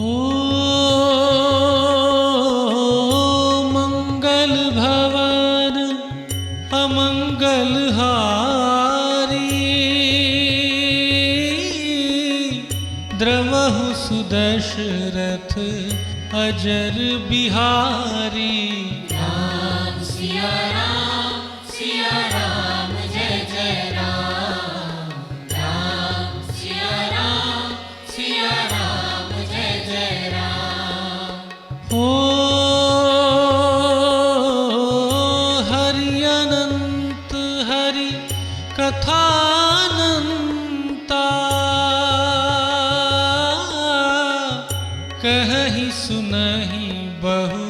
ओ मंगल भवन अमंगल हारी, द्रवहु सुदशरथ अजर बिहारी। राम सिया राम जय जय राम। राम सिया राम जय जय राम। ओ हरि अनंत हरि कथानंता, कहहि सुनहि बहु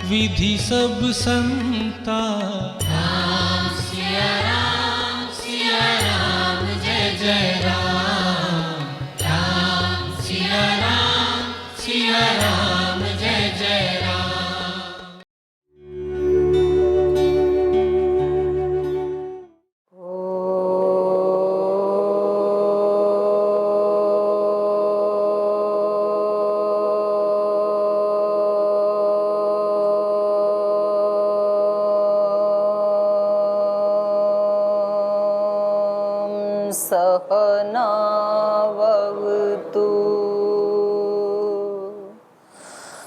विधि सब संता। राम सिया राम जय जय राम। राम सिया राम जय जय राम। सहनावतु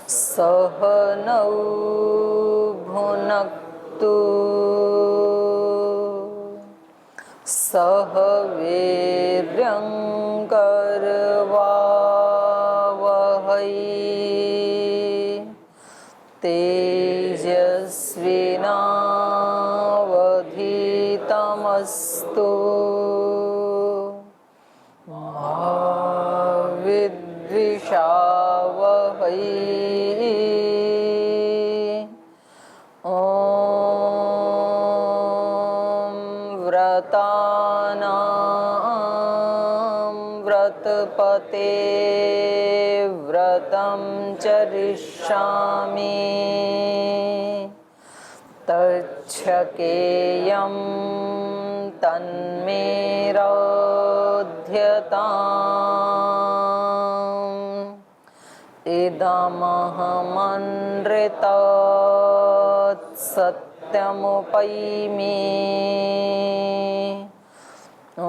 सहनौ भुनक्तु सह वीर्यं करवावहै तेजस्विनावधीतमस्तु मा विद्विषावहै। ॐ व्रतानां व्रतपते व्रतं चरिष्यामि तच्छकेयं तन्मे रोध्यताम्। इदमहमनृतात् सत्यमुपैमि। ॐ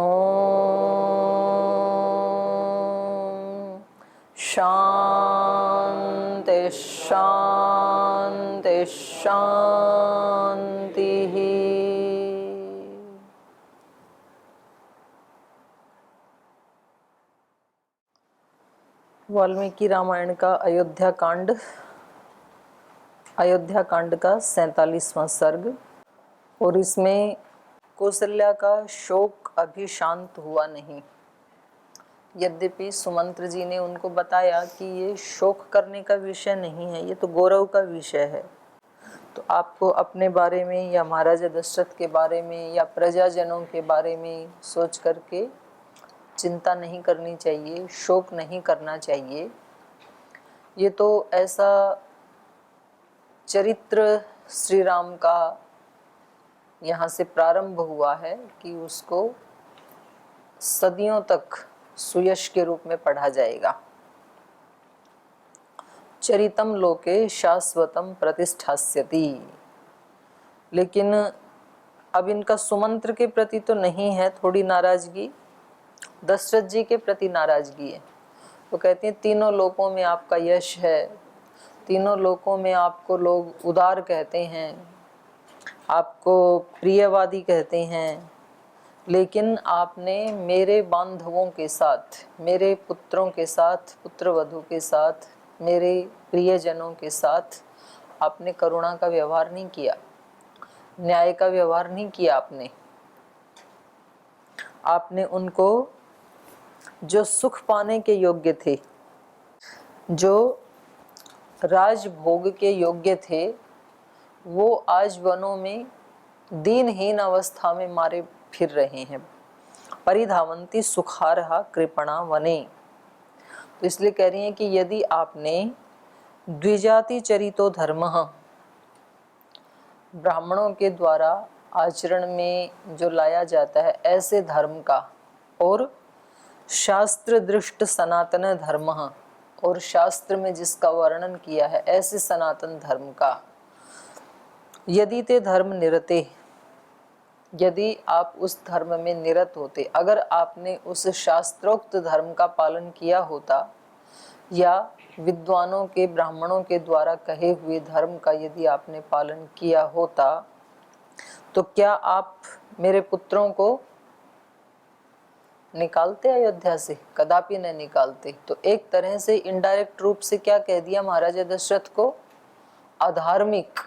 शान्ति शान्ति शान्तिः। वाल्मीकि रामायण का अयोध्या कांड का 47वां सर्ग। और इसमें कौशल्या का शोक अभी शांत हुआ नहीं। यद्यपि सुमंत्र जी ने उनको बताया कि ये शोक करने का विषय नहीं है, ये तो गौरव का विषय है। तो आपको अपने बारे में या महाराजा दशरथ के बारे में या प्रजाजनों के बारे में सोच करके चिंता नहीं करनी चाहिए, शोक नहीं करना चाहिए। ये तो ऐसा चरित्र श्री राम का यहाँ से प्रारंभ हुआ है कि उसको सदियों तक सुयश के रूप में पढ़ा जाएगा। चरितम लोके शाश्वतम प्रतिष्ठास्यति। लेकिन अब इनका सुमंत्र के प्रति तो नहीं है थोड़ी नाराजगी, दशरथ जी के प्रति नाराजगी है। वो कहती हैं तीनों लोकों में आपका यश है, तीनों लोकों में आपको लोग उदार कहते हैं, आपको प्रियवादी कहते हैं, लेकिन आपने मेरे बांधवों के साथ, मेरे पुत्रों के साथ, पुत्रवधू के साथ, मेरे प्रियजनों के साथ आपने करुणा का व्यवहार नहीं किया, न्याय का व्यवहार नहीं किया। आपने उनको जो सुख पाने के योग्य थे, जो राजभोग के योग्य थे, वो आज वनों में दीनहीन अवस्था में मारे फिर रहे हैं। परिधावंती सुखारहा कृपणा वने। तो इसलिए कह रही हैं कि यदि आपने द्विजाति चरितो धर्मः, ब्राह्मणों के द्वारा आचरण में जो लाया जाता है ऐसे धर्म का, और शास्त्र दृष्ट सनातन धर्मः, और शास्त्र में जिसका वर्णन किया है ऐसे सनातन धर्म का, यदि ते धर्म निरते, यदि आप उस धर्म में निरत होते, अगर आपने उस शास्त्रोक्त धर्म का पालन किया होता या विद्वानों के ब्राह्मणों के द्वारा कहे हुए धर्म का यदि आपने पालन किया होता, तो क्या आप मेरे पुत्रों को निकालते अयोध्या से? कदापि न निकालते। तो एक तरह से इनडायरेक्ट रूप से क्या कह दिया महाराजा दशरथ को? अधार्मिक।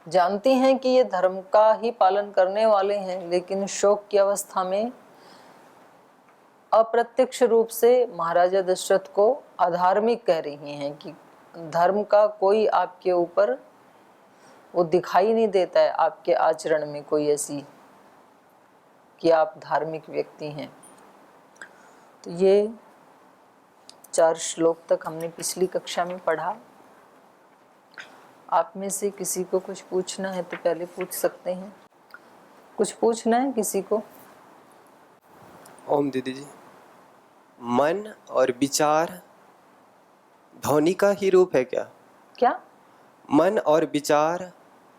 जानते हैं कि ये धर्म का ही पालन करने वाले हैं, लेकिन शोक की अवस्था में अप्रत्यक्ष रूप से महाराजा दशरथ को अधार्मिक कह रही हैं कि धर्म का कोई आपके ऊपर वो दिखाई नहीं देता है, आपके आचरण में कोई ऐसी कि आप धार्मिक व्यक्ति हैं। तो ये 4 श्लोक तक हमने पिछली कक्षा में पढ़ा। आप में से किसी को कुछ पूछना है तो पहले पूछ सकते हैं। कुछ पूछना है किसी को? ओम दीदी जी, मन और विचार ध्वनि का ही रूप है क्या? क्या? मन और विचार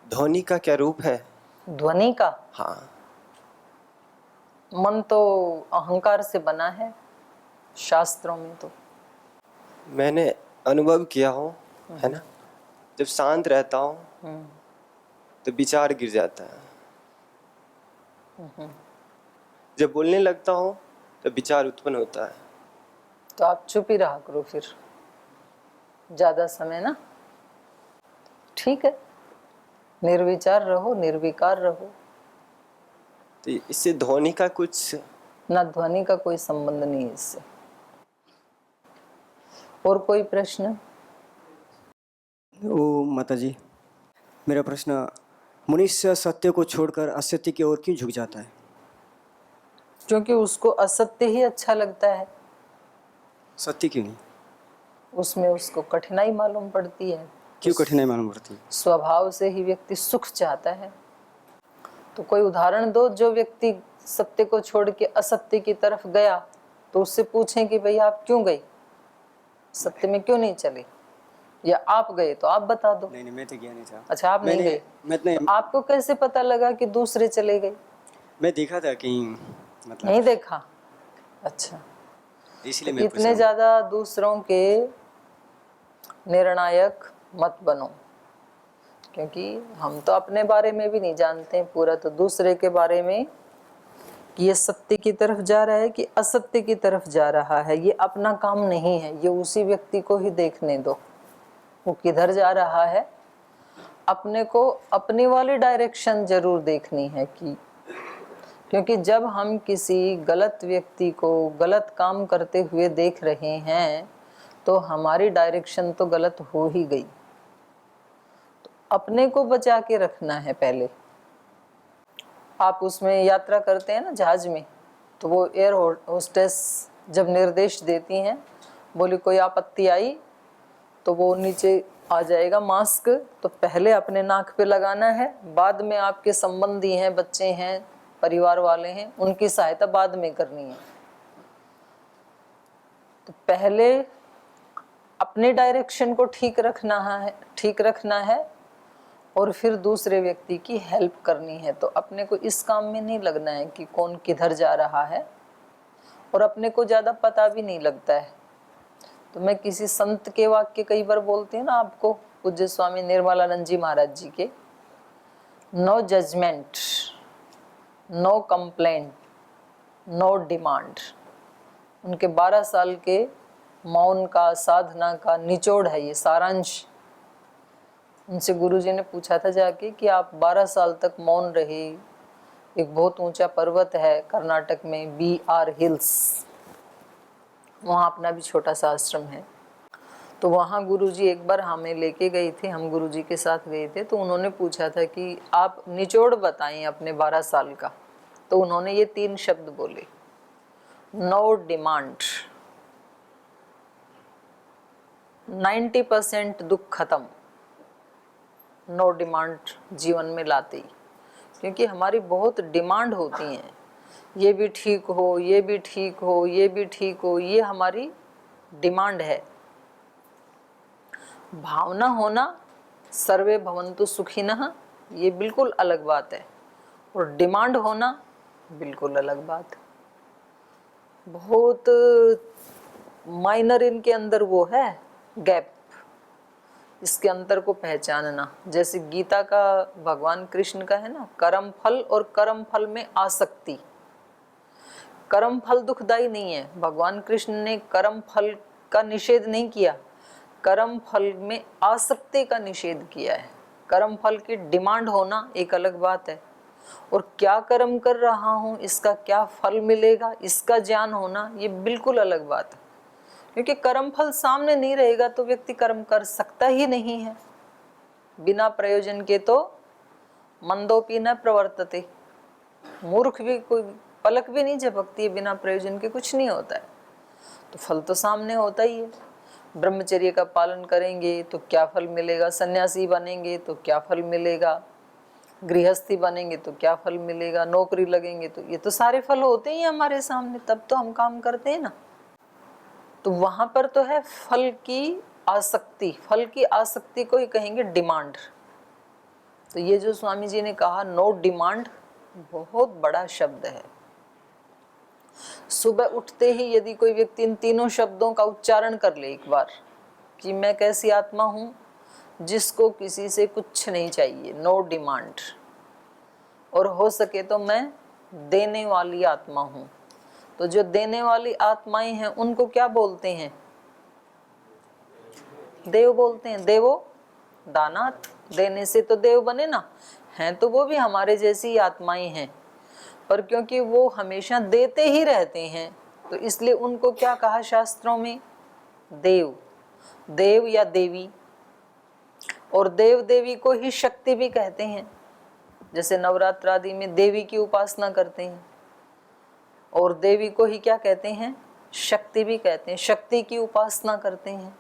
ध्वनि का क्या रूप है? ध्वनि का? हाँ। मन तो अहंकार से बना है शास्त्रों में। तो मैंने अनुभव किया हो, है ना, जब शांत रहता हूँ तो विचार गिर जाता है, जब बोलने लगता हूँ तो विचार उत्पन्न होता है। तो आप चुप ही रहा करो फिर ज्यादा समय ना। ठीक है, निर्विचार रहो, निर्विकार रहो। तो इससे ध्वनि का कुछ ना, ध्वनि का कोई संबंध नहीं है इससे। और कोई प्रश्न? ओ माता जी, मेरा प्रश्न, मनुष्य सत्य को छोड़कर असत्य की ओर क्यों झुक जाता है? क्योंकि उसको असत्य ही अच्छा लगता है। सत्य क्यों नहीं? उसमें उसको कठिनाई मालूम पड़ती है। क्यों कठिनाई मालूम पड़ती है? स्वभाव से ही व्यक्ति सुख चाहता है। तो कोई उदाहरण दो, जो व्यक्ति सत्य को छोड़ के असत्य की तरफ गया, तो उससे पूछें कि भाई आप क्यों गए, सत्य में क्यों नहीं चले, या आप गए तो आप बता दो। नहीं, मैं तो गया नहीं था। अच्छा, आप नहीं गए? तो आपको कैसे पता लगा कि दूसरे चले गए? मैं देखा था कहीं, मतलब नहीं देखा? अच्छा, इसलिए मैं इतने ज्यादा दूसरों के निर्णायक मत बनो, क्योंकि हम तो अपने बारे में भी नहीं जानते पूरा, तो दूसरे के बारे में कि ये सत्य की तरफ जा रहा है कि असत्य की तरफ जा रहा है, ये अपना काम नहीं है। ये उसी व्यक्ति को ही देखने दो वो किधर जा रहा है। अपने को अपनी वाली डायरेक्शन जरूर देखनी है कि, क्योंकि जब हम किसी गलत व्यक्ति को गलत काम करते हुए देख रहे हैं तो हमारी डायरेक्शन तो गलत हो ही गई। तो अपने को बचा के रखना है पहले। आप उसमें यात्रा करते हैं ना जहाज में, तो वो एयर होस्टेस जब निर्देश देती हैं, बोली कोई आपत्ति आई तो वो नीचे आ जाएगा मास्क, तो पहले अपने नाक पे लगाना है, बाद में आपके संबंधी हैं, बच्चे हैं, परिवार वाले हैं, उनकी सहायता बाद में करनी है। तो पहले अपने डायरेक्शन को ठीक रखना है और फिर दूसरे व्यक्ति की हेल्प करनी है। तो अपने को इस काम में नहीं लगना है कि कौन किधर जा रहा है, और अपने को ज़्यादा पता भी नहीं लगता है। तो मैं किसी संत के वाक्य कई बार बोलती हूँ ना आपको, पूज्य स्वामी निर्मलानंद जी महाराज जी के, no judgement, no complaint, no demand. उनके 12 साल के मौन का, साधना का निचोड़ है ये, सारांश। उनसे गुरुजी ने पूछा था जाके कि आप 12 साल तक मौन रहे, एक बहुत ऊंचा पर्वत है कर्नाटक में, BR हिल्स, वहाँ अपना भी छोटा सा आश्रम है। तो वहाँ गुरुजी एक बार हमें लेके गए थे, हम गुरुजी के साथ गए थे। तो उन्होंने पूछा था कि आप निचोड़ बताएं अपने 12 साल का। तो उन्होंने ये 3 शब्द बोले, नो डिमांड, 90% दुख खत्म, नो डिमांड जीवन में लाते ही। क्योंकि हमारी बहुत डिमांड होती हैं। ये भी ठीक हो, ये भी ठीक हो, ये भी ठीक हो, ये हमारी डिमांड है। भावना होना सर्वे भवन्तु सुखिनः, ये बिल्कुल अलग बात है, और डिमांड होना बिल्कुल अलग बात है। बहुत माइनर इनके अंदर वो है गैप, इसके अंतर को पहचानना। जैसे गीता का भगवान कृष्ण का है ना, कर्म फल और कर्म फल में आसक्ति। कर्म फल दुखदाई नहीं है, भगवान कृष्ण ने कर्म फल का निषेध नहीं किया, कर्म फल में आसक्ति का निषेध किया है। कर्म फल की डिमांड होना एक अलग बात है, और क्या कर्म कर रहा हूँ, इसका क्या फल मिलेगा, इसका ज्ञान होना, ये बिल्कुल अलग बात है। क्योंकि कर्म फल सामने नहीं रहेगा तो व्यक्ति कर्म कर सकता ही नहीं है। बिना प्रयोजन के तो मंदोपि न प्रवर्तते, मूर्ख भी कोई पलक भी नहीं झपकती है, बिना प्रयोजन के कुछ नहीं होता है। तो फल तो सामने होता ही है। ब्रह्मचर्य का पालन करेंगे तो क्या फल मिलेगा, सन्यासी बनेंगे तो क्या फल मिलेगा, गृहस्थी बनेंगे तो क्या फल मिलेगा, नौकरी लगेंगे तो, ये तो सारे फल होते ही हमारे सामने, तब तो हम काम करते हैं ना। तो वहां पर तो है फल की आसक्ति, फल की आसक्ति को ही कहेंगे डिमांड। तो ये जो स्वामी जी ने कहा नो डिमांड, बहुत बड़ा शब्द है। सुबह उठते ही यदि कोई व्यक्ति इन तीनों शब्दों का उच्चारण कर ले एक बार, कि मैं कैसी आत्मा हूं जिसको किसी से कुछ नहीं चाहिए, नो डिमांड, और हो सके तो मैं देने वाली आत्मा हूं। तो जो देने वाली आत्माएं हैं उनको क्या बोलते हैं, देव बोलते हैं। देवो दानात, देने से तो देव बने ना, हैं तो वो भी हमारे जैसी ही आत्माएं हैं, पर क्योंकि वो हमेशा देते ही रहते हैं तो इसलिए उनको क्या कहा शास्त्रों में, देव, देव या देवी। और देव देवी को ही शक्ति भी कहते हैं। जैसे नवरात्र आदि में देवी की उपासना करते हैं, और देवी को ही क्या कहते हैं, शक्ति भी कहते हैं, शक्ति की उपासना करते हैं।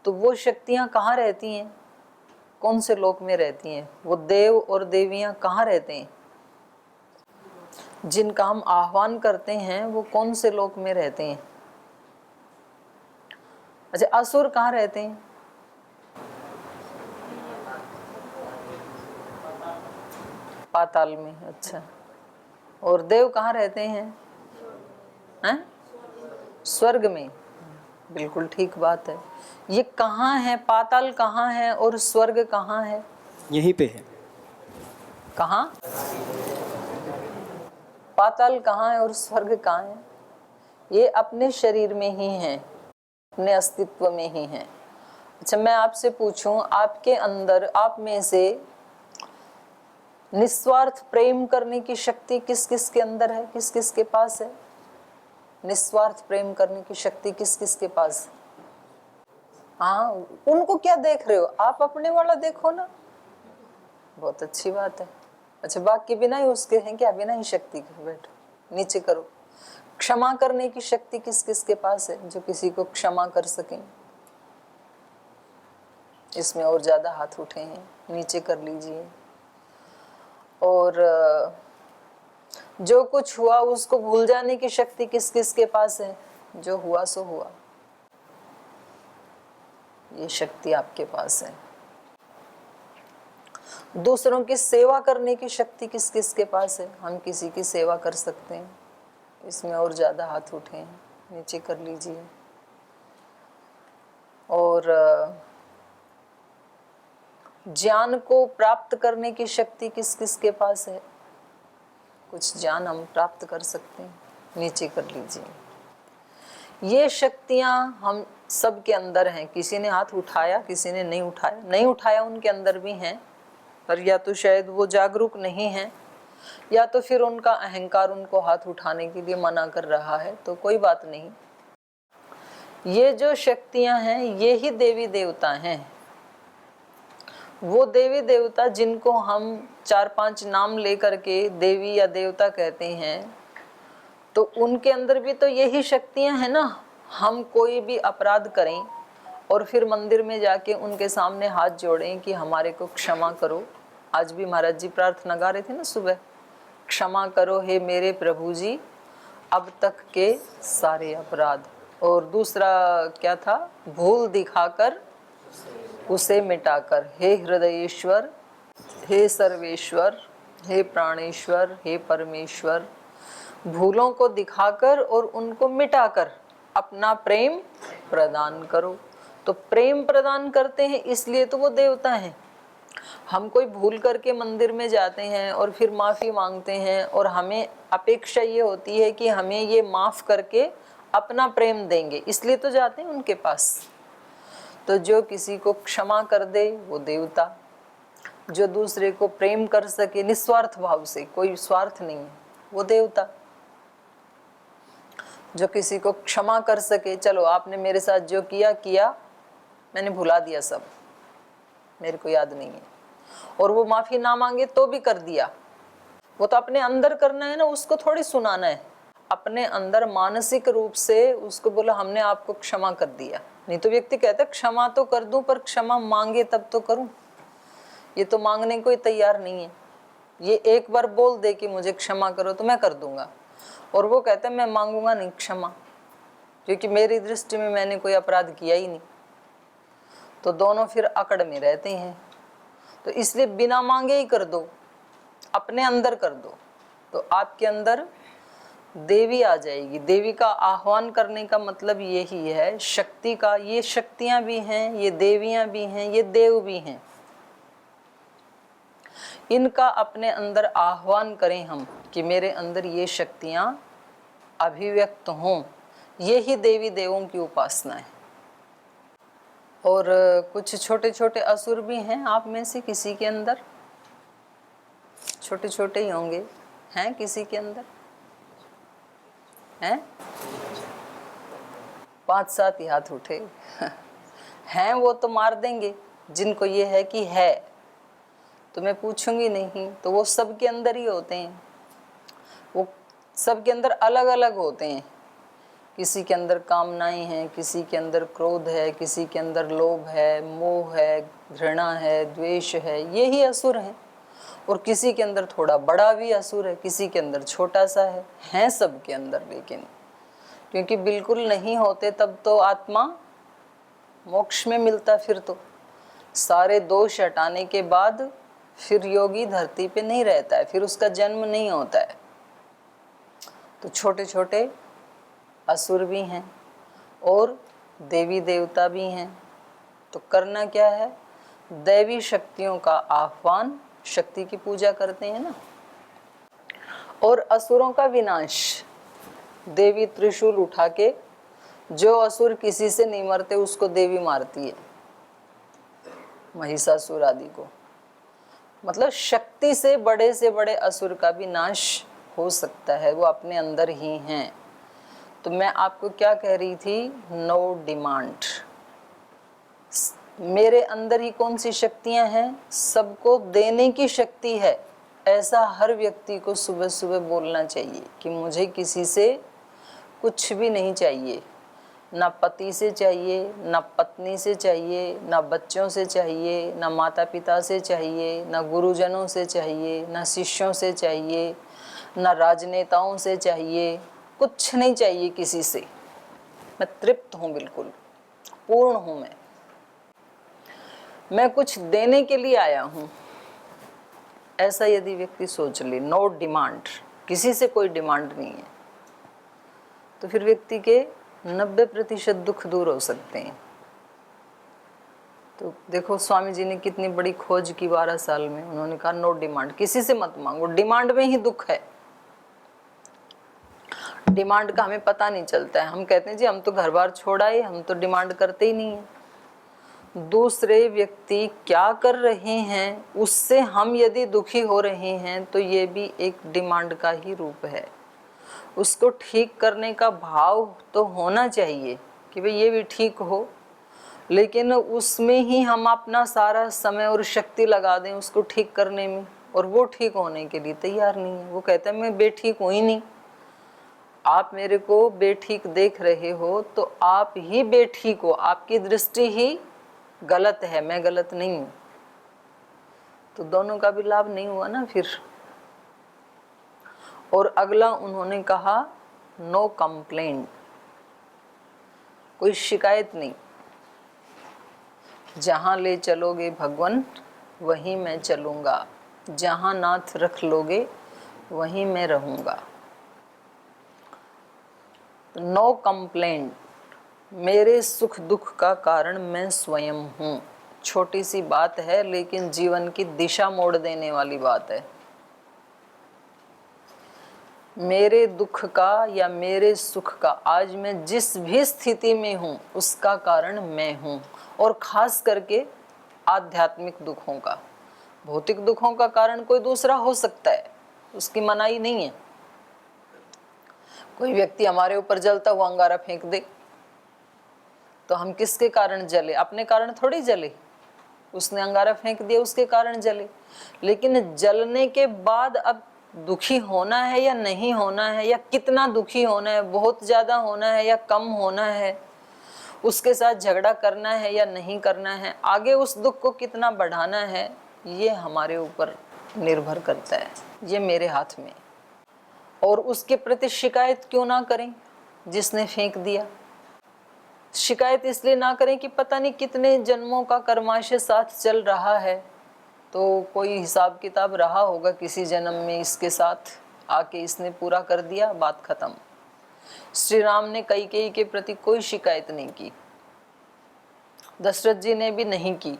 तो वो शक्तियां कहाँ रहती हैं, कौन से लोक में रहती हैं, वो देव और देवियां कहाँ रहते हैं, जिनका हम आह्वान करते हैं वो कौन से लोक में रहते हैं। अच्छा, असुर कहाँ रहते हैं, पाताल में। अच्छा, और देव कहाँ रहते हैं, स्वर्ग में। बिल्कुल ठीक बात है। ये कहाँ है, पाताल कहाँ है और स्वर्ग कहाँ है, यहीं पे है। कहाँ, पाताल कहाँ है और स्वर्ग कहाँ है, ये अपने शरीर में ही है, अपने अस्तित्व में ही है। अच्छा, मैं आपसे पूछूं, आपके अंदर, आप में से निस्वार्थ प्रेम करने की शक्ति किस किस के अंदर है, किस किस के पास है, निस्वार्थ प्रेम करने की शक्ति किस किस के पास। हाँ, उनको क्या देख रहे हो आप, अपने वाला देखो ना, बहुत अच्छी बात है। अच्छा, बाकी बिना ही उसके हैं क्या, बिना ही शक्ति के, बैठो नीचे करो। क्षमा करने की शक्ति किस किस के पास है, जो किसी को क्षमा कर सकें। इसमें और ज्यादा हाथ उठे हैं, नीचे कर लीजिए। और जो कुछ हुआ उसको भूल जाने की शक्ति किस किस के पास है, जो हुआ सो हुआ, ये शक्ति आपके पास है। दूसरों की सेवा करने की शक्ति किस किस के पास है, हम किसी की सेवा कर सकते हैं। इसमें और ज्यादा हाथ उठे हैं, नीचे कर लीजिए। और ज्ञान को प्राप्त करने की शक्ति किस किस के पास है, कुछ ज्ञान हम प्राप्त कर सकते हैं, नीचे कर लीजिए। ये शक्तियां हम सब के अंदर हैं। किसी ने हाथ उठाया, किसी ने नहीं उठाया, नहीं उठाया उनके अंदर भी हैं, पर या तो शायद वो जागरूक नहीं है, या तो फिर उनका अहंकार उनको हाथ उठाने के लिए मना कर रहा है। तो कोई बात नहीं, ये जो शक्तियां हैं ये ही देवी देवता हैं। वो देवी देवता जिनको हम 4-5 नाम लेकर के देवी या देवता कहते हैं, तो उनके अंदर भी तो यही शक्तियां हैं ना। हम कोई भी अपराध करें और फिर मंदिर में जाके उनके सामने हाथ जोड़ें कि हमारे को क्षमा करो। आज भी महाराज जी प्रार्थना गा रहे थे ना सुबह, क्षमा करो हे मेरे प्रभु जी अब तक के सारे अपराध। और दूसरा क्या था, भूल दिखाकर उसे मिटाकर। हे हृदयेश्वर, हे सर्वेश्वर, हे प्राणेश्वर, हे परमेश्वर, भूलों को दिखाकर और उनको मिटाकर अपना प्रेम प्रदान करो। तो प्रेम प्रदान करते हैं इसलिए तो वो देवता हैं। हम कोई भूल करके मंदिर में जाते हैं और फिर माफ़ी मांगते हैं और हमें अपेक्षा ये होती है कि हमें ये माफ़ करके अपना प्रेम देंगे, इसलिए तो जाते हैं उनके पास। तो जो किसी को क्षमा कर दे वो देवता, जो दूसरे को प्रेम कर सके निस्वार्थ भाव से, कोई स्वार्थ नहीं है, वो देवता। जो किसी को क्षमा कर सके, चलो आपने मेरे साथ जो किया किया, मैंने भुला दिया, सब मेरे को याद नहीं है, और वो माफी ना मांगे तो भी कर दिया, वो तो अपने अंदर करना है ना, उसको थोड़ी सुनाना है। अपने अंदर मानसिक रूप से उसको बोला हमने आपको क्षमा कर दिया। नहीं तो व्यक्ति कहता क्षमा तो कर दूं पर क्षमा मांगे तब तो करूं, ये तो मांगने को ही तैयार नहीं है। ये एक बार बोल दे कि मुझे क्षमा करो तो मैं कर दूंगा, और वो कहता है मैं मांगूंगा नहीं क्षमा, क्योंकि मेरी दृष्टि में मैंने कोई अपराध किया ही नहीं। तो दोनों फिर अकड़ में रहते हैं। तो इसलिए बिना मांगे ही कर दो, अपने अंदर कर दो, तो आपके अंदर देवी आ जाएगी। देवी का आह्वान करने का मतलब यही है, शक्ति का। ये शक्तियां भी हैं, ये देवियां भी हैं, ये देव भी हैं। इनका अपने अंदर आह्वान करें हम कि मेरे अंदर ये शक्तियां अभिव्यक्त हों, यही देवी देवों की उपासना है। और कुछ छोटे छोटे असुर भी हैं आप में से किसी के अंदर, छोटे छोटे ही होंगे, हैं किसी के अंदर, हैं 5-7 ही हाथ उठे हैं, वो तो मार देंगे। जिनको ये है कि है तो मैं पूछूंगी नहीं, तो वो सब के अंदर ही होते हैं। वो सब के अंदर अलग अलग होते हैं। किसी के अंदर कामनाएं हैं, किसी के अंदर क्रोध है, किसी के अंदर लोभ है, मोह है, घृणा है, द्वेष है, यही असुर हैं। और किसी के अंदर थोड़ा बड़ा भी असुर है, किसी के अंदर छोटा सा है सब के अंदर। लेकिन क्योंकि बिल्कुल नहीं होते तब तो आत्मा मोक्ष में मिलता। फिर तो सारे दोष हटाने के बाद फिर योगी धरती पे नहीं रहता है, फिर उसका जन्म नहीं होता है। तो छोटे छोटे असुर भी हैं और देवी देवता भी हैं। तो करना क्या है, दैवी शक्तियों का आह्वान, शक्ति की पूजा करते हैं ना। और असुरों का विनाश, देवी त्रिशूल उठा के, जो असुर किसी से नहीं मरते उसको देवी मारती है, महिषासुर आदि को। मतलब शक्ति से बड़े असुर का भी नाश हो सकता है, वो अपने अंदर ही हैं। तो मैं आपको क्या कह रही थी, नो डिमांड। मेरे अंदर ही कौन सी शक्तियां हैं, सबको देने की शक्ति है। ऐसा हर व्यक्ति को सुबह सुबह बोलना चाहिए कि मुझे किसी से कुछ भी नहीं चाहिए, ना पति से चाहिए, ना पत्नी से चाहिए, ना बच्चों से चाहिए, ना माता पिता से चाहिए, ना गुरुजनों से चाहिए, ना शिष्यों से चाहिए, ना राजनेताओं से चाहिए, कुछ नहीं चाहिए किसी से। मैं तृप्त हूँ, बिल्कुल पूर्ण हूँ। मैं कुछ देने के लिए आया हूँ, ऐसा यदि व्यक्ति सोच ले, नो डिमांड, किसी से कोई डिमांड नहीं है, तो फिर व्यक्ति के 90% दुख दूर हो सकते हैं। तो देखो स्वामी जी ने कितनी बड़ी खोज की 12 साल में। उन्होंने कहा नो डिमांड, किसी से मत मांगो, डिमांड में ही दुख है। डिमांड का हमें पता नहीं चलता है। हम कहते हैं जी हम तो घर बार छोड़ आए, हम तो डिमांड करते ही नहीं है। दूसरे व्यक्ति क्या कर रहे हैं उससे हम यदि दुखी हो रहे हैं तो ये भी एक डिमांड का ही रूप है। उसको ठीक करने का भाव तो होना चाहिए कि भाई ये भी ठीक हो, लेकिन उसमें ही हम अपना सारा समय और शक्ति लगा दें उसको ठीक करने में, और वो ठीक होने के लिए तैयार नहीं है। वो कहता है मैं बेठीक हूँ ही नहीं। आप मेरे को बेठीक देख रहे हो तो आप ही बेठीक हो, आपकी दृष्टि ही गलत है, मैं गलत नहीं हूँ। तो दोनों का भी लाभ नहीं हुआ ना। फिर और अगला उन्होंने कहा नो कंप्लेंट, कोई शिकायत नहीं। जहाँ ले चलोगे भगवान वहीं मैं चलूँगा, जहाँ नाथ रख लोगे वहीं मैं रहूँगा। नो कंप्लेंट, मेरे सुख दुख का कारण मैं स्वयं हूँ। छोटी सी बात है लेकिन जीवन की दिशा मोड़ देने वाली बात है। मेरे दुख का या मेरे सुख का, आज मैं जिस भी स्थिति में हूँ उसका कारण मैं हूँ। और खास करके आध्यात्मिक दुखों का, भौतिक दुखों का कारण कोई दूसरा हो सकता है, उसकी मनाही नहीं है। कोई व्यक्ति हमारे ऊपर जलता हुआ अंगारा फेंक दे तो हम किसके कारण जले? अपने कारण थोड़ी जले, उसने अंगारा फेंक दिया उसके कारण जले। लेकिन जलने के बाद अब दुखी होना है या नहीं होना है, या कितना दुखी होना है, बहुत ज्यादा होना है या कम होना है, उसके साथ झगड़ा करना है या नहीं करना है, आगे उस दुख को कितना बढ़ाना है, ये हमारे ऊपर निर्भर करता है, ये मेरे हाथ में। और उसके प्रति शिकायत क्यों ना करें जिसने फेंक दिया? शिकायत इसलिए ना करें कि पता नहीं कितने जन्मों का कर्माशय साथ चल रहा है, तो कोई हिसाब किताब रहा होगा किसी जन्म में इसके साथ, आके इसने पूरा कर दिया, बात खत्म। श्री राम ने कैकेयी के प्रति कोई शिकायत नहीं की, दशरथ जी ने भी नहीं की,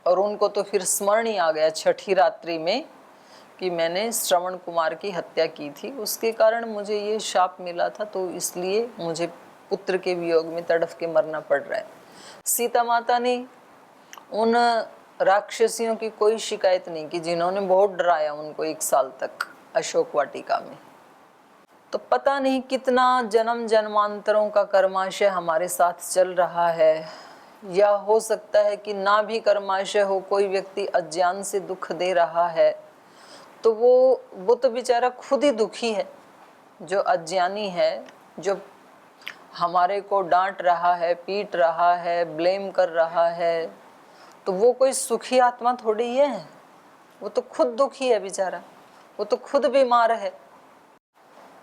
और उनको तो फिर स्मरण ही आ गया छठी रात्रि में कि मैंने श्रवण कुमार की हत्या की थी, उसके कारण मुझे ये शाप मिला था, तो इसलिए मुझे पुत्र के वियोग में तड़फ के मरना पड़ रहा है। सीता माता ने उन राक्षसियों की कोई शिकायत नहीं की जिन्होंने बहुत डराया उनको 1 साल तक अशोक वाटिका में। तो पता नहीं कितना जन्म जन्मांतरों का कर्माशय हमारे साथ चल रहा है, या हो सकता है कि ना भी कर्माशय हो, कोई व्यक्ति अज्ञान से दुख दे रहा है, तो वो तो बेचारा खुद ही दुखी है। जो अज्ञानी है, जो हमारे को डांट रहा है, पीट रहा है, ब्लेम कर रहा है, तो वो कोई सुखी आत्मा थोड़ी है, वो तो खुद दुखी है बेचारा, वो तो खुद बीमार है।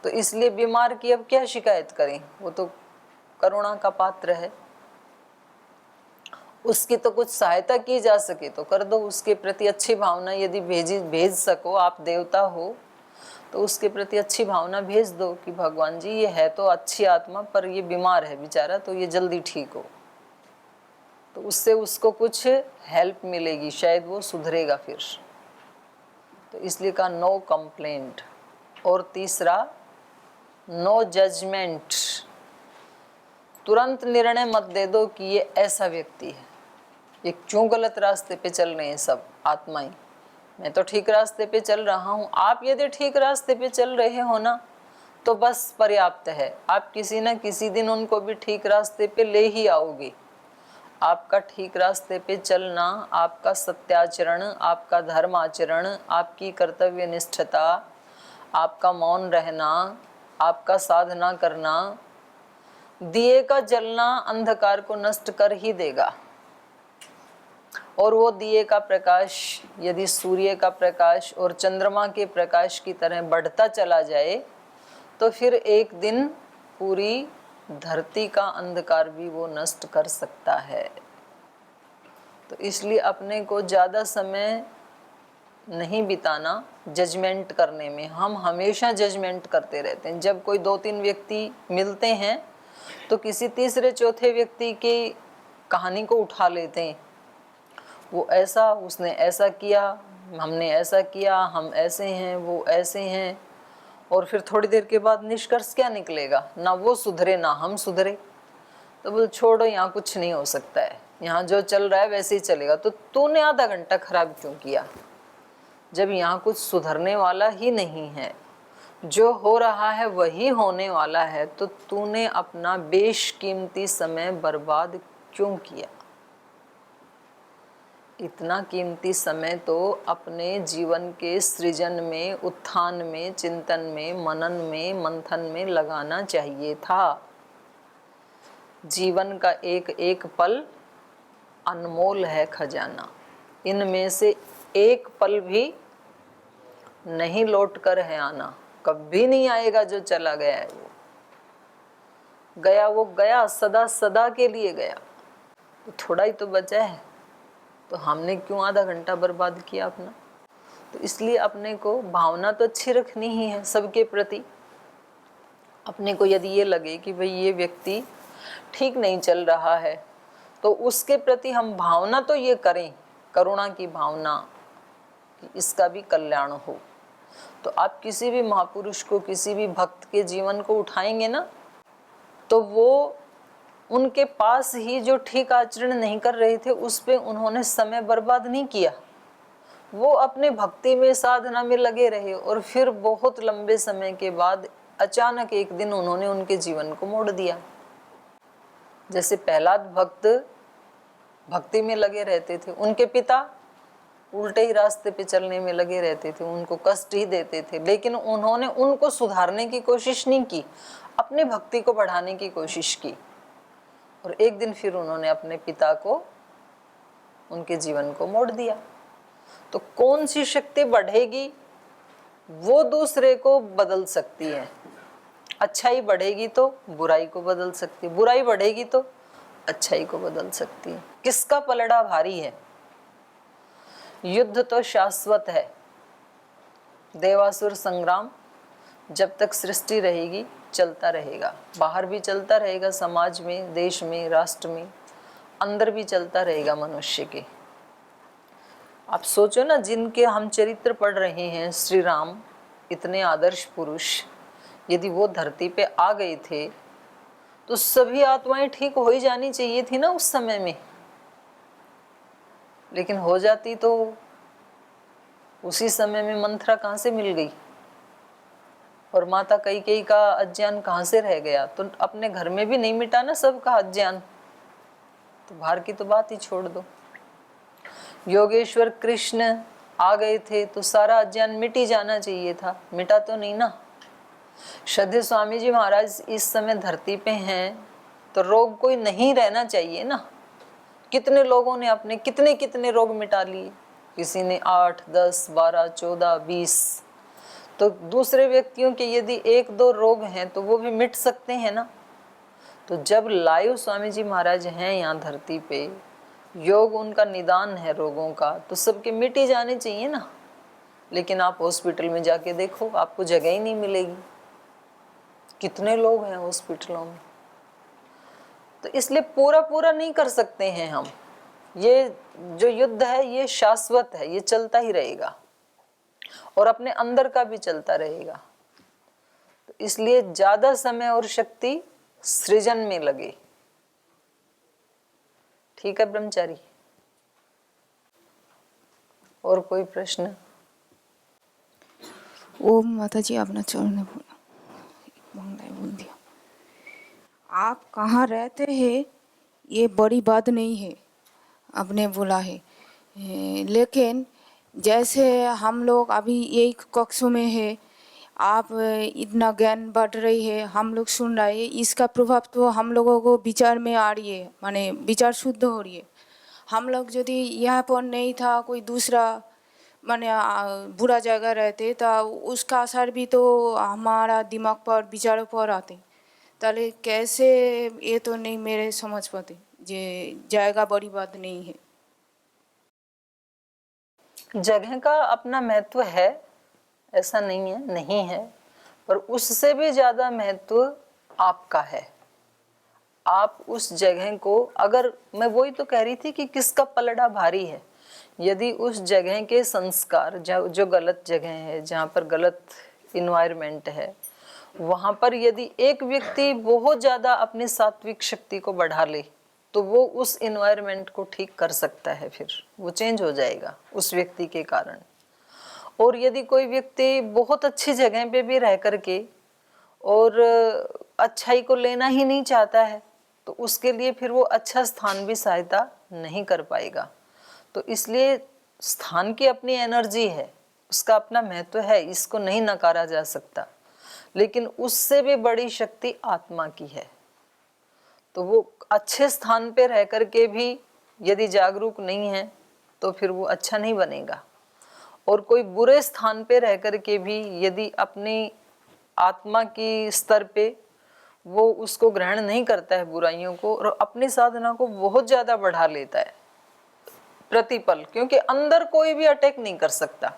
तो इसलिए बीमार की अब क्या शिकायत करें, वो तो करुणा का पात्र है, उसकी तो कुछ सहायता की जा सके तो कर दो, उसके प्रति अच्छी भावना यदि भेज सको, आप देवता हो तो उसके प्रति अच्छी भावना भेज दो कि भगवान जी ये है तो अच्छी आत्मा, पर ये बीमार है बेचारा, तो ये जल्दी ठीक हो, तो उससे उसको कुछ हेल्प मिलेगी, शायद वो सुधरेगा फिर। तो इसलिए कहा नो कंप्लेंट। और तीसरा नो जजमेंट, तुरंत निर्णय मत दे दो कि ये ऐसा व्यक्ति है, ये क्यों गलत रास्ते पे चल रहे हैं सब आत्माएं, मैं तो ठीक रास्ते पे चल रहा हूँ। आप यदि ठीक रास्ते पे चल रहे हो ना तो बस पर्याप्त है, आप किसी न किसी दिन उनको भी ठीक रास्ते पे ले ही आओगे। आपका ठीक रास्ते पे चलना, आपका सत्याचरण, आपका धर्माचरण, आपकी कर्तव्य निष्ठता, आपका मौन रहना, आपका साधना करना, दिए का जलना अंधकार को नष्ट कर ही देगा। और वो दिए का प्रकाश यदि सूर्य का प्रकाश और चंद्रमा के प्रकाश की तरह बढ़ता चला जाए तो फिर एक दिन पूरी धरती का अंधकार भी वो नष्ट कर सकता है। तो इसलिए अपने को ज़्यादा समय नहीं बिताना जजमेंट करने में। हम हमेशा जजमेंट करते रहते हैं। जब कोई 2-3 व्यक्ति मिलते हैं तो किसी तीसरे चौथे व्यक्ति की कहानी को उठा लेते हैं, वो ऐसा, उसने ऐसा किया, हमने ऐसा किया, हम ऐसे हैं, वो ऐसे हैं, और फिर थोड़ी देर के बाद निष्कर्ष क्या निकलेगा, ना वो सुधरे ना हम सुधरे। तो बोल छोड़ो, यहाँ कुछ नहीं हो सकता है, यहाँ जो चल रहा है वैसे ही चलेगा। तो तूने आधा घंटा खराब क्यों किया जब यहाँ कुछ सुधरने वाला ही नहीं है, जो हो रहा है वही होने वाला है, तो तूने अपना बेशकीमती समय बर्बाद क्यों किया। इतना कीमती समय तो अपने जीवन के सृजन में, उत्थान में, चिंतन में, मनन में, मंथन में लगाना चाहिए था। जीवन का एक एक पल अनमोल है खजाना, इनमें से एक पल भी नहीं लौट कर है आना। कभी नहीं आएगा जो चला गया है। वो गया, सदा सदा के लिए गया। तो थोड़ा ही तो बचा है, तो हमने क्यों आधा घंटा बर्बाद किया अपना। तो इसलिए अपने को भावना तो अच्छी रखनी ही है सबके प्रति। अपने को यदि ये लगे कि भाई ये व्यक्ति ठीक नहीं चल रहा है, तो उसके प्रति हम भावना तो ये करें, करुणा की भावना, कि इसका भी कल्याण हो। तो आप किसी भी महापुरुष को, किसी भी भक्त के जीवन को उठाएंगे ना, तो वो उनके पास ही जो ठीक आचरण नहीं कर रहे थे उस पे उन्होंने समय बर्बाद नहीं किया। वो अपने भक्ति में, साधना में लगे रहे और फिर बहुत लंबे समय के बाद अचानक एक दिन उन्होंने उनके जीवन को मोड़ दिया। जैसे प्रहलाद भक्त भक्ति में लगे रहते थे, उनके पिता उल्टे ही रास्ते पे चलने में लगे रहते थे, उनको कष्ट ही देते थे, लेकिन उन्होंने उनको सुधारने की कोशिश नहीं की, अपने भक्ति को बढ़ाने की कोशिश की। और एक दिन फिर उन्होंने अपने पिता को, उनके जीवन को मोड़ दिया। तो कौन सी शक्ति बढ़ेगी वो दूसरे को बदल सकती है। अच्छाई बढ़ेगी तो बुराई को बदल सकती है, बुराई बढ़ेगी तो अच्छाई को बदल सकती है। किसका पलड़ा भारी है? युद्ध तो शाश्वत है। देवासुर संग्राम जब तक सृष्टि रहेगी चलता रहेगा, बाहर भी चलता रहेगा, समाज में, देश में, राष्ट्र में, अंदर भी चलता रहेगा मनुष्य के। आप सोचो ना, जिनके हम चरित्र पढ़ रहे हैं, श्री राम, इतने आदर्श पुरुष, यदि वो धरती पे आ गए थे तो सभी आत्माएं ठीक हो ही जानी चाहिए थी ना उस समय में। लेकिन हो जाती तो उसी समय में मंथरा कहाँ से मिल गई और माता कैकेयी का अज्ञान कहाँ से रह गया। तो अपने घर में भी नहीं मिटा ना सबका अज्ञान, तो बाहर की तो बात ही छोड़ दो। योगेश्वर कृष्ण आ गए थे तो सारा अज्ञान मिट ही जाना चाहिए था, मिटा तो नहीं ना। श्रद्धेय स्वामी जी महाराज इस समय धरती पे हैं तो रोग कोई नहीं रहना चाहिए ना। कितने लोगों ने अपने कितने कितने रोग मिटा लिए, किसी ने 8, 10, 12, 14, 20। तो दूसरे व्यक्तियों के यदि 1-2 रोग हैं तो वो भी मिट सकते हैं ना। तो जब लाइव स्वामी जी महाराज हैं यहाँ धरती पे, योग उनका निदान है रोगों का, तो सबके मिट ही जाने चाहिए ना। लेकिन आप हॉस्पिटल में जाके देखो, आपको जगह ही नहीं मिलेगी। कितने लोग हैं हॉस्पिटलों में। तो इसलिए पूरा पूरा नहीं कर सकते हैं हम। ये जो युद्ध है ये शाश्वत है, ये चलता ही रहेगा और अपने अंदर का भी चलता रहेगा। तो इसलिए ज्यादा समय और शक्ति सृजन में लगे। ठीक है ब्रह्मचारी, और कोई प्रश्न? ओम माता जी, अपना चरण बोला, बांग्ला बोल दिया। आप कहाँ रहते हैं ये बड़ी बात नहीं है, आपने बोला है। लेकिन जैसे हम लोग अभी यही कक्षों में है, आप इतना ज्ञान बढ़ रही है, हम लोग सुन रहे हैं, इसका प्रभाव तो हम लोगों को विचार में आ रही है, माने विचार शुद्ध हो रही है। हम लोग यदि यहाँ पर नहीं था, कोई दूसरा माने बुरा जगह रहते तो उसका असर भी तो हमारा दिमाग पर, विचारों पर आते। ताले कैसे, ये तो नहीं मेरे समझ पाते, जे जाएगा बड़ी बात नहीं है। जगह का अपना महत्व है, ऐसा नहीं है, नहीं है, पर उससे भी ज्यादा महत्व आपका है। आप उस जगह को, अगर मैं वही तो कह रही थी कि किसका पलड़ा भारी है। यदि उस जगह के संस्कार, जो गलत जगह है, जहाँ पर गलत इन्वायरमेंट है, वहाँ पर यदि एक व्यक्ति बहुत ज़्यादा अपनी सात्विक शक्ति को बढ़ा ले तो वो उस इन्वायरमेंट को ठीक कर सकता है, फिर वो चेंज हो जाएगा उस व्यक्ति के कारण। और यदि कोई व्यक्ति बहुत अच्छी जगह पे भी रह करके और अच्छाई को लेना ही नहीं चाहता है तो उसके लिए फिर वो अच्छा स्थान भी सहायता नहीं कर पाएगा। तो इसलिए स्थान की अपनी एनर्जी है, उसका अपना महत्व है, इसको नहीं नकारा जा सकता। लेकिन उससे भी बड़ी शक्ति आत्मा की है। तो वो अच्छे स्थान पे रह करके भी यदि जागरूक नहीं है तो फिर वो अच्छा नहीं बनेगा। और कोई बुरे स्थान पे रह करके भी यदि अपनी आत्मा की स्तर पे वो उसको ग्रहण नहीं करता है बुराइयों को, और अपनी साधना को बहुत ज्यादा बढ़ा लेता है प्रतिपल, क्योंकि अंदर कोई भी अटैक नहीं कर सकता।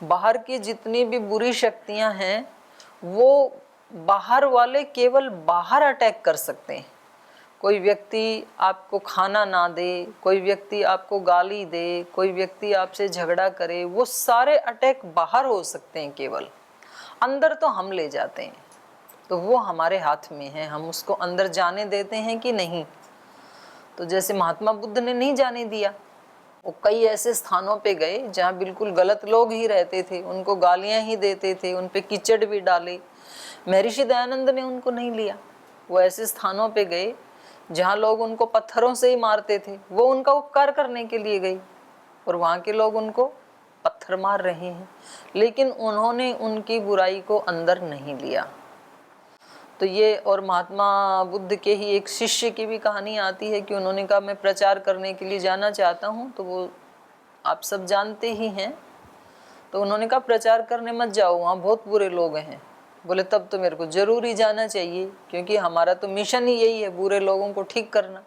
बाहर की जितनी भी बुरी शक्तियां हैं वो बाहर वाले केवल बाहर अटैक कर सकते हैं। कोई व्यक्ति आपको खाना ना दे, कोई व्यक्ति आपको गाली दे, कोई व्यक्ति आपसे झगड़ा करे, वो सारे अटैक बाहर हो सकते हैं, केवल अंदर तो हम ले जाते हैं। तो वो हमारे हाथ में है, हम उसको अंदर जाने देते हैं कि नहीं। तो जैसे महात्मा बुद्ध ने नहीं जाने दिया, वो कई ऐसे स्थानों पे गए जहाँ बिल्कुल गलत लोग ही रहते थे, उनको गालियां ही देते थे, उन पे कीचड़ भी डाले। महर्षि दयानंद ने उनको नहीं लिया, वो ऐसे स्थानों पे गए जहाँ लोग उनको पत्थरों से ही मारते थे, वो उनका उपकार करने के लिए गई और वहाँ के लोग उनको पत्थर मार रहे हैं, लेकिन उन्होंने उनकी बुराई को अंदर नहीं लिया। तो ये, और महात्मा बुद्ध के ही एक शिष्य की भी कहानी आती है कि उन्होंने कहा मैं प्रचार करने के लिए जाना चाहता हूँ, तो वो आप सब जानते ही हैं। तो उन्होंने कहा प्रचार करने मत जाओ, वहाँ बहुत बुरे लोग हैं। बोले तब तो मेरे को जरूर ही जाना चाहिए, क्योंकि हमारा तो मिशन ही यही है, बुरे लोगों को ठीक करना।